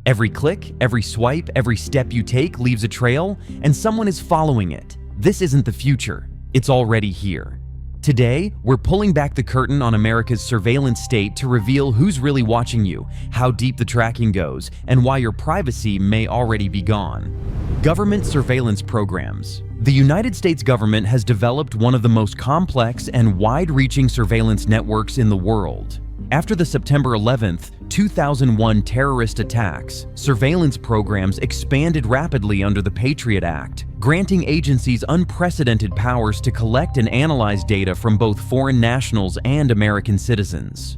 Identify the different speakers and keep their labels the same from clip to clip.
Speaker 1: Every click, every swipe, every step you take leaves a trail, and someone is following it. This isn't the future. It's already here. Today, we're pulling back the curtain on America's surveillance state to reveal who's really watching you, how deep the tracking goes, and why your privacy may already be gone. Government surveillance programs. The United States government has developed one of the most complex and wide-reaching surveillance networks in the world. After the September 11th, 2001 terrorist attacks, surveillance programs expanded rapidly under the Patriot Act, granting agencies unprecedented powers to collect and analyze data from both foreign nationals and American citizens.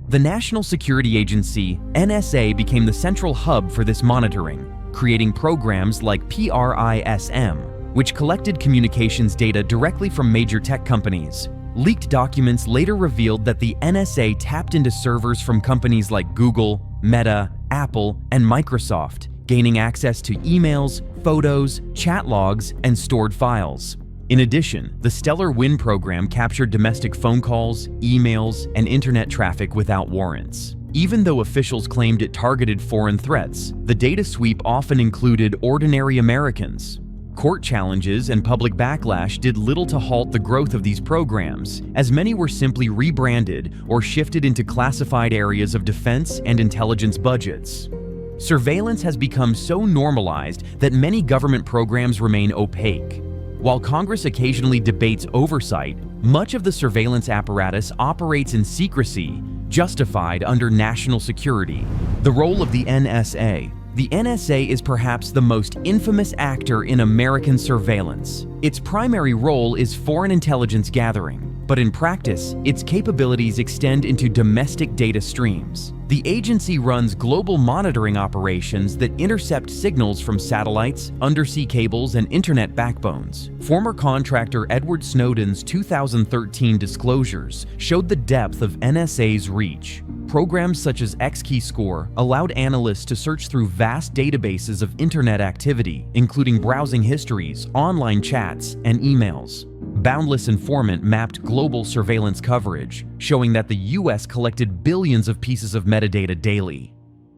Speaker 1: The National Security Agency, NSA, became the central hub for this monitoring, creating programs like PRISM, which collected communications data directly from major tech companies. Leaked documents later revealed that the NSA tapped into servers from companies like Google, Meta, Apple, and Microsoft, gaining access to emails, photos, chat logs, and stored files. In addition, the Stellar Wind program captured domestic phone calls, emails, and internet traffic without warrants. Even though officials claimed it targeted foreign threats, the data sweep often included ordinary Americans. Court challenges and public backlash did little to halt the growth of these programs, as many were simply rebranded or shifted into classified areas of defense and intelligence budgets. Surveillance has become so normalized that many government programs remain opaque. While Congress occasionally debates oversight, much of the surveillance apparatus operates in secrecy, justified under national security. The role of the NSA. The NSA is perhaps the most infamous actor in American surveillance. Its primary role is foreign intelligence gathering, but in practice, its capabilities extend into domestic data streams. The agency runs global monitoring operations that intercept signals from satellites, undersea cables, and internet backbones. Former contractor Edward Snowden's 2013 disclosures showed the depth of NSA's reach. Programs such as XKeyscore allowed analysts to search through vast databases of internet activity, including browsing histories, online chats, and emails. Boundless Informant mapped global surveillance coverage, showing that the US collected billions of pieces of metadata daily.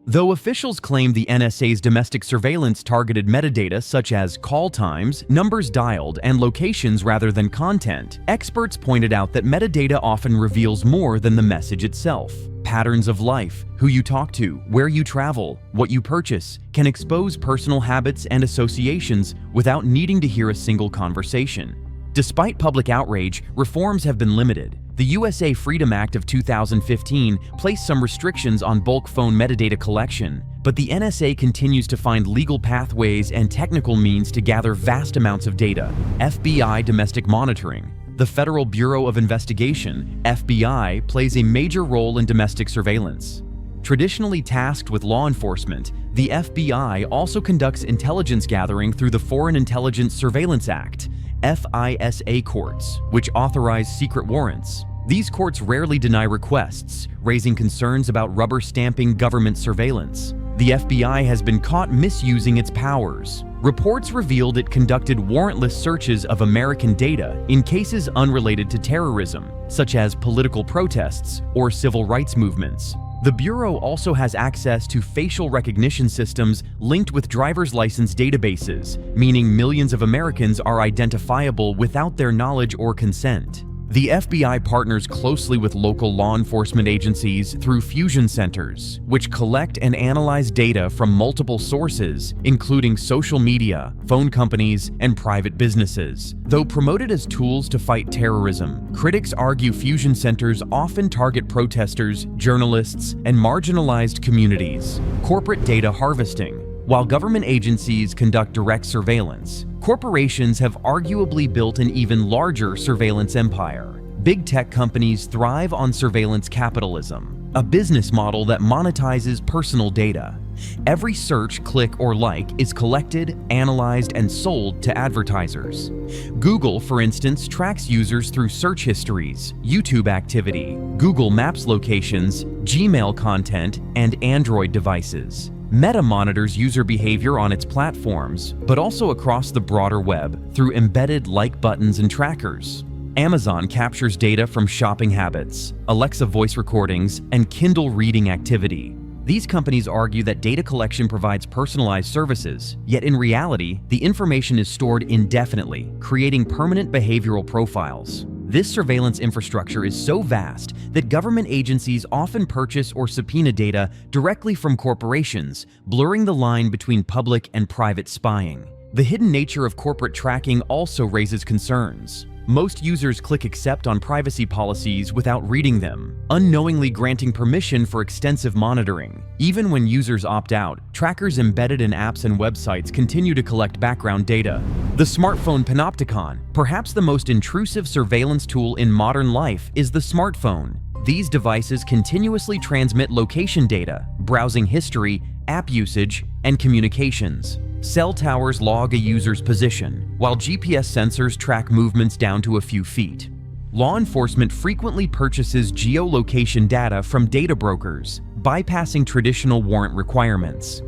Speaker 1: Though officials claim the NSA's domestic surveillance targeted metadata such as call times, numbers dialed, and locations rather than content, experts pointed out that metadata often reveals more than the message itself. Patterns of life, who you talk to, where you travel, what you purchase, can expose personal habits and associations without needing to hear a single conversation. Despite public outrage, reforms have been limited. The USA Freedom Act of 2015 placed some restrictions on bulk phone metadata collection, but the NSA continues to find legal pathways and technical means to gather vast amounts of data. FBI domestic monitoring. The Federal Bureau of Investigation, FBI, plays a major role in domestic surveillance. Traditionally tasked with law enforcement, the FBI also conducts intelligence gathering through the Foreign Intelligence Surveillance Act, FISA courts, which authorize secret warrants. These courts rarely deny requests, raising concerns about rubber-stamping government surveillance. The FBI has been caught misusing its powers. Reports revealed it conducted warrantless searches of American data in cases unrelated to terrorism, such as political protests or civil rights movements. The Bureau also has access to facial recognition systems linked with driver's license databases, meaning millions of Americans are identifiable without their knowledge or consent. The FBI partners closely with local law enforcement agencies through fusion centers, which collect and analyze data from multiple sources, including social media, phone companies, and private businesses. Though promoted as tools to fight terrorism, critics argue fusion centers often target protesters, journalists, and marginalized communities. Corporate data harvesting. While government agencies conduct direct surveillance, corporations have arguably built an even larger surveillance empire. Big tech companies thrive on surveillance capitalism, a business model that monetizes personal data. Every search, click, or like is collected, analyzed, and sold to advertisers. Google, for instance, tracks users through search histories, YouTube activity, Google Maps locations, Gmail content, and Android devices. Meta monitors user behavior on its platforms, but also across the broader web through embedded like buttons and trackers. Amazon captures data from shopping habits, Alexa voice recordings, and Kindle reading activity. These companies argue that data collection provides personalized services, yet in reality, the information is stored indefinitely, creating permanent behavioral profiles. This surveillance infrastructure is so vast that government agencies often purchase or subpoena data directly from corporations, blurring the line between public and private spying. The hidden nature of corporate tracking also raises concerns. Most users click accept on privacy policies without reading them, unknowingly granting permission for extensive monitoring. Even when users opt out, trackers embedded in apps and websites continue to collect background data. The smartphone panopticon, perhaps the most intrusive surveillance tool in modern life, is the smartphone. These devices continuously transmit location data, browsing history, app usage, and communications. Cell towers log a user's position, while GPS sensors track movements down to a few feet. Law enforcement frequently purchases geolocation data from data brokers, bypassing traditional warrant requirements.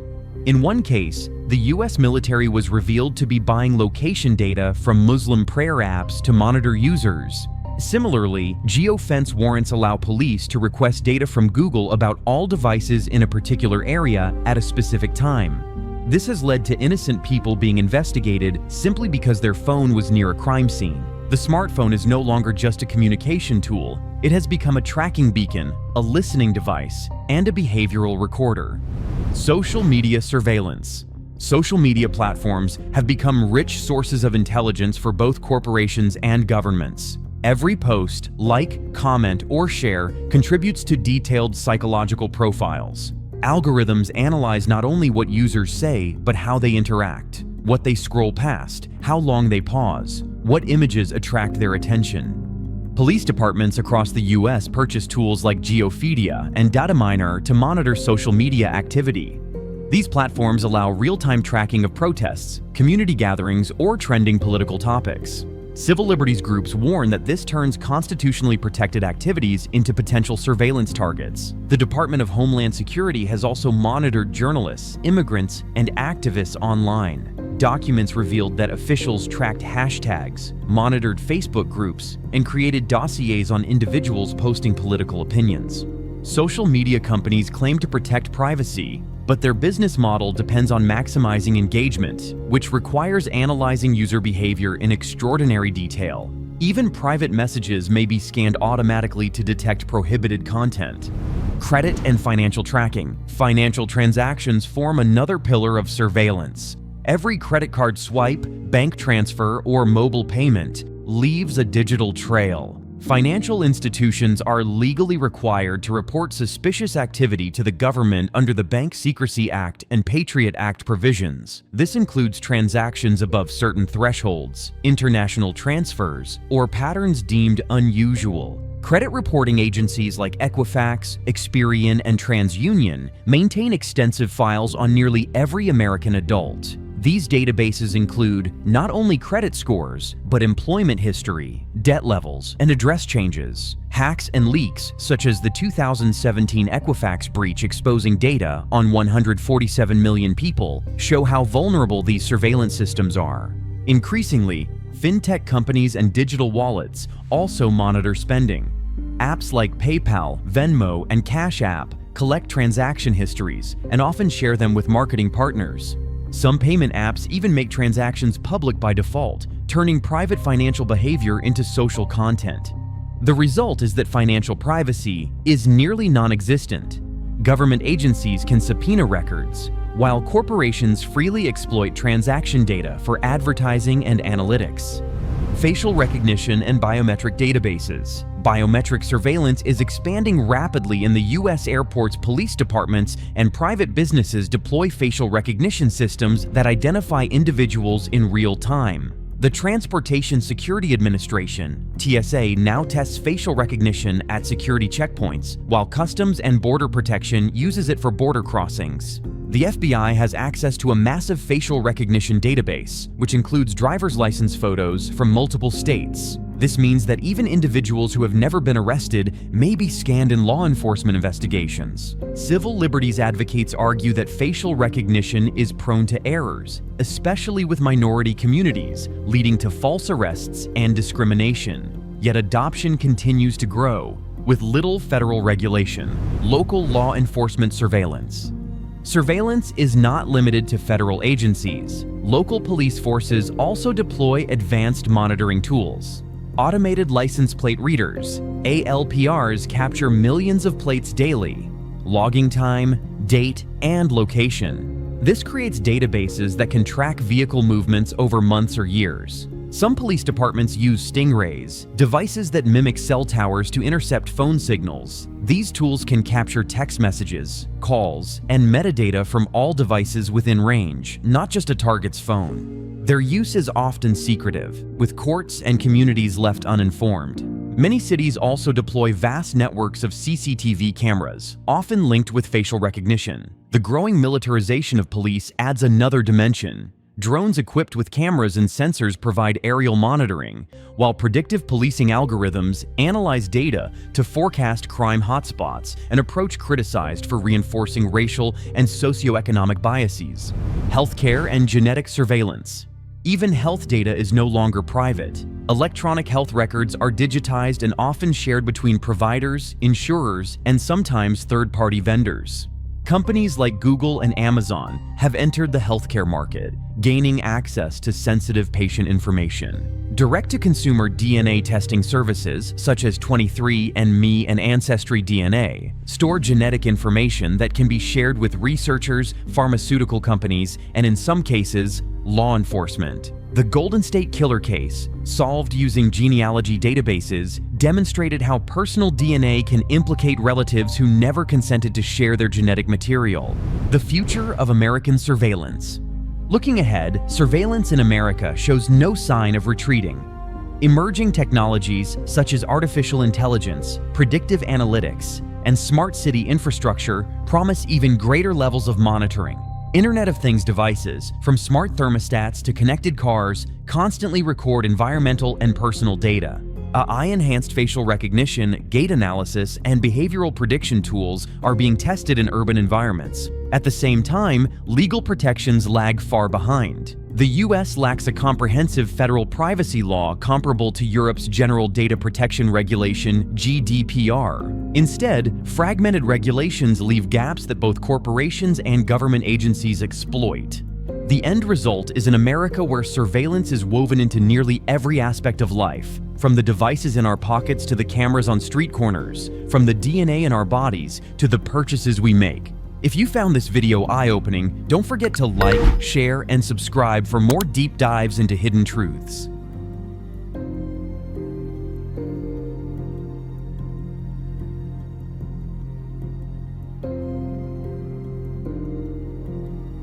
Speaker 1: In one case, the US military was revealed to be buying location data from Muslim prayer apps to monitor users. Similarly, geofence warrants allow police to request data from Google about all devices in a particular area at a specific time. This has led to innocent people being investigated simply because their phone was near a crime scene. The smartphone is no longer just a communication tool. It has become a tracking beacon, a listening device, and a behavioral recorder. Social media surveillance. Social media platforms have become rich sources of intelligence for both corporations and governments. Every post, like, comment, or share contributes to detailed psychological profiles. Algorithms analyze not only what users say, but how they interact, what they scroll past, how long they pause, what images attract their attention. Police departments across the US purchase tools like Geophedia and Dataminer to monitor social media activity. These platforms allow real-time tracking of protests, community gatherings, or trending political topics. Civil liberties groups warn that this turns constitutionally protected activities into potential surveillance targets. The Department of Homeland Security has also monitored journalists, immigrants, and activists online. Documents revealed that officials tracked hashtags, monitored Facebook groups, and created dossiers on individuals posting political opinions. Social media companies claim to protect privacy, but their business model depends on maximizing engagement, which requires analyzing user behavior in extraordinary detail. Even private messages may be scanned automatically to detect prohibited content. Credit and financial tracking. Financial transactions form another pillar of surveillance. Every credit card swipe, bank transfer, or mobile payment leaves a digital trail. Financial institutions are legally required to report suspicious activity to the government under the Bank Secrecy Act and Patriot Act provisions. This includes transactions above certain thresholds, international transfers, or patterns deemed unusual. Credit reporting agencies like Equifax, Experian, and TransUnion maintain extensive files on nearly every American adult. These databases include not only credit scores, but employment history, debt levels, and address changes. Hacks and leaks, such as the 2017 Equifax breach exposing data on 147 million people, show how vulnerable these surveillance systems are. Increasingly, fintech companies and digital wallets also monitor spending. Apps like PayPal, Venmo, and Cash App collect transaction histories and often share them with marketing partners. Some payment apps even make transactions public by default, turning private financial behavior into social content. The result is that financial privacy is nearly non-existent. Government agencies can subpoena records, while corporations freely exploit transaction data for advertising and analytics. Facial recognition and biometric databases. Biometric surveillance is expanding rapidly in the US airports, police departments, and private businesses deploy facial recognition systems that identify individuals in real time. The Transportation Security Administration, TSA, now tests facial recognition at security checkpoints, while Customs and Border Protection uses it for border crossings. The FBI has access to a massive facial recognition database, which includes driver's license photos from multiple states. This means that even individuals who have never been arrested may be scanned in law enforcement investigations. Civil liberties advocates argue that facial recognition is prone to errors, especially with minority communities, leading to false arrests and discrimination. Yet adoption continues to grow. with little federal regulation, local law enforcement surveillance. Surveillance is not limited to federal agencies. Local police forces also deploy advanced monitoring tools. Automated license plate readers, ALPRs, capture millions of plates daily, logging time, date, and location. This creates databases that can track vehicle movements over months or years. Some police departments use stingrays, devices that mimic cell towers to intercept phone signals. These tools can capture text messages, calls, and metadata from all devices within range, not just a target's phone. Their use is often secretive, with courts and communities left uninformed. Many cities also deploy vast networks of CCTV cameras, often linked with facial recognition. The growing militarization of police adds another dimension. Drones equipped with cameras and sensors provide aerial monitoring, while predictive policing algorithms analyze data to forecast crime hotspots, an approach criticized for reinforcing racial and socioeconomic biases. Healthcare and genetic surveillance. Even health data is no longer private. Electronic health records are digitized and often shared between providers, insurers, and sometimes third-party vendors. Companies like Google and Amazon have entered the healthcare market, gaining access to sensitive patient information. Direct-to-consumer DNA testing services, such as 23andMe and Ancestry DNA, store genetic information that can be shared with researchers, pharmaceutical companies, and in some cases, law enforcement. The Golden State Killer case, solved using genealogy databases, demonstrated how personal DNA can implicate relatives who never consented to share their genetic material. The future of American surveillance. Looking ahead, surveillance in America shows no sign of retreating. Emerging technologies such as artificial intelligence, predictive analytics, and smart city infrastructure promise even greater levels of monitoring. Internet of Things devices, from smart thermostats to connected cars, constantly record environmental and personal data. AI-enhanced facial recognition, gait analysis, and behavioral prediction tools are being tested in urban environments. At the same time, legal protections lag far behind. The US lacks a comprehensive federal privacy law comparable to Europe's General Data Protection Regulation (GDPR). Instead, fragmented regulations leave gaps that both corporations and government agencies exploit. The end result is an America where surveillance is woven into nearly every aspect of life, from the devices in our pockets to the cameras on street corners, from the DNA in our bodies to the purchases we make. If you found this video eye-opening, don't forget to like, share, and subscribe for more deep dives into hidden truths.